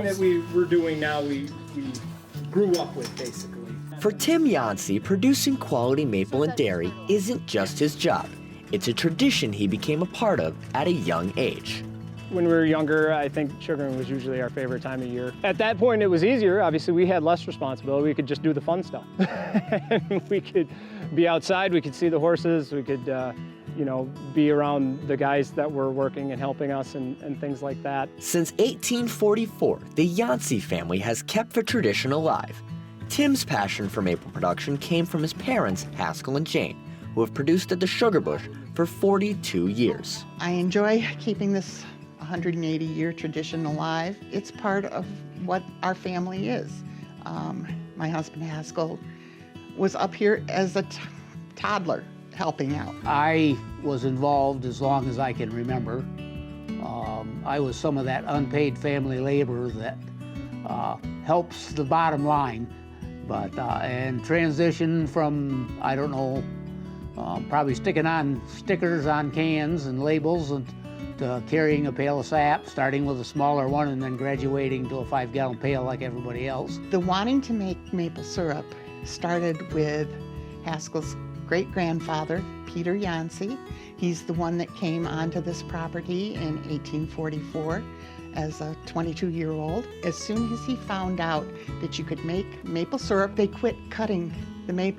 that we're doing now, we grew up with, basically. For Tim Yancey, producing quality maple and dairy isn't just his job. It's a tradition he became a part of at a young age. When we were younger, I think sugaring was usually our favorite time of year. At that point, it was easier. Obviously, we had less responsibility. We could just do the fun stuff. And we could be outside, we could see the horses, we could be around the guys that were working and helping us and things like that. Since 1844, the Yancey family has kept the tradition alive. Tim's passion for maple production came from his parents, Haskell and Jane, who have produced at the Sugar Bush for 42 years. I enjoy keeping this 180-year tradition alive. It's part of what our family is. My husband Haskell was up here as a toddler helping out. I was involved as long as I can remember. I was some of that unpaid family labor that helps the bottom line, and transition from, I don't know, probably sticking on stickers on cans and labels and to carrying a pail of sap, starting with a smaller one and then graduating to a 5-gallon pail like everybody else. The wanting to make maple syrup started with Haskell's great-grandfather, Peter Yancey. He's the one that came onto this property in 1844 as a 22-year-old. As soon as he found out that you could make maple syrup, they quit cutting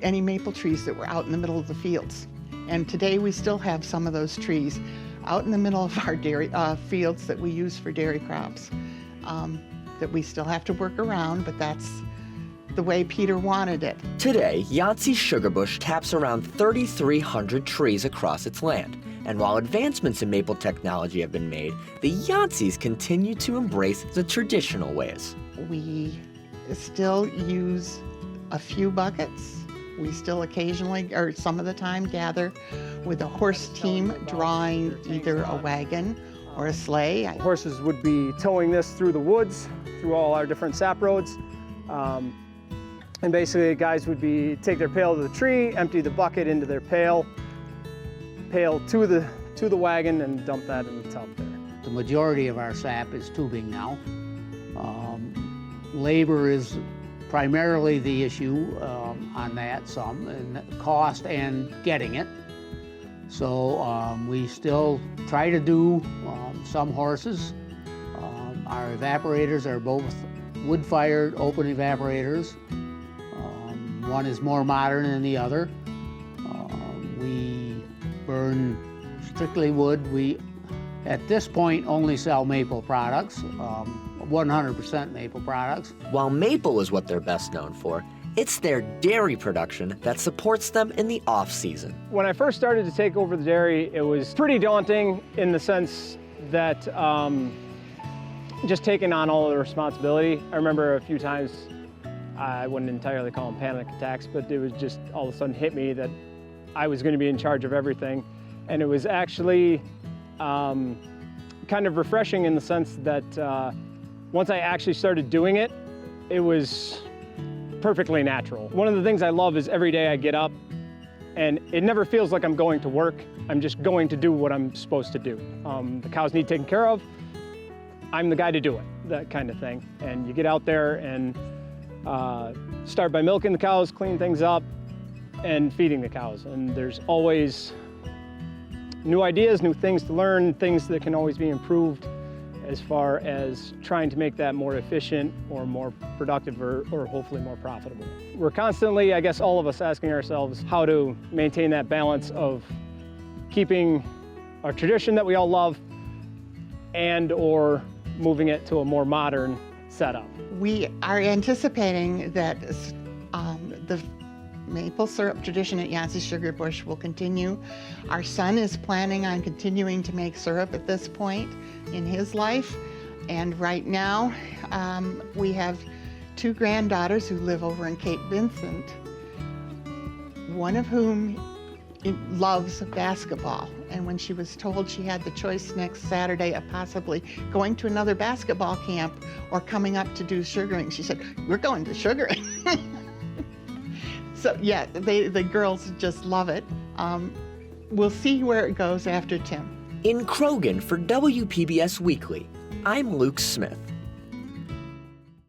any maple trees that were out in the middle of the fields. And today we still have some of those trees out in the middle of our dairy fields that we use for dairy crops that we still have to work around, but that's the way Peter wanted it. Today, Yancey's Sugar Bush taps around 3,300 trees across its land. And while advancements in maple technology have been made, the Yanceys continue to embrace the traditional ways. We still use a few buckets. We still occasionally, or some of the time, gather with a horse team drawing either a wagon or a sleigh. Horses would be towing this through the woods, through all our different sap roads. And basically, guys would take their pail to the tree, empty the bucket into their pail to the wagon, and dump that in the tub there. The majority of our sap is tubing now. Labor is primarily the issue on that, some, and cost and getting it. So we still try to do some horses. Our evaporators are both wood-fired open evaporators. One is more modern than the other. We burn strictly wood. We, at this point, only sell maple products, 100% maple products. While maple is what they're best known for, it's their dairy production that supports them in the off-season. When I first started to take over the dairy, it was pretty daunting in the sense that just taking on all of the responsibility. I remember a few times, I wouldn't entirely call them panic attacks, but it was just all of a sudden hit me that I was going to be in charge of everything. And it was actually kind of refreshing in the sense that once I actually started doing it, it was perfectly natural. One of the things I love is every day I get up and it never feels like I'm going to work. I'm just going to do what I'm supposed to do. The cows need taken care of. I'm the guy to do it, that kind of thing. And you get out there and start by milking the cows, clean things up, and feeding the cows. And there's always new ideas, new things to learn, things that can always be improved as far as trying to make that more efficient or more productive or hopefully more profitable. We're constantly, I guess, all of us asking ourselves how to maintain that balance of keeping our tradition that we all love and or moving it to a more modern setup. We are anticipating that the maple syrup tradition at Yancey Sugar Bush will continue. Our son is planning on continuing to make syrup at this point in his life. And right now, we have 2 granddaughters who live over in Cape Vincent, one of whom loves basketball. And when she was told she had the choice next Saturday of possibly going to another basketball camp or coming up to do sugaring, she said, "We're going to sugaring." So yeah, the girls just love it. We'll see where it goes after Tim. In Croghan for WPBS Weekly, I'm Luke Smith.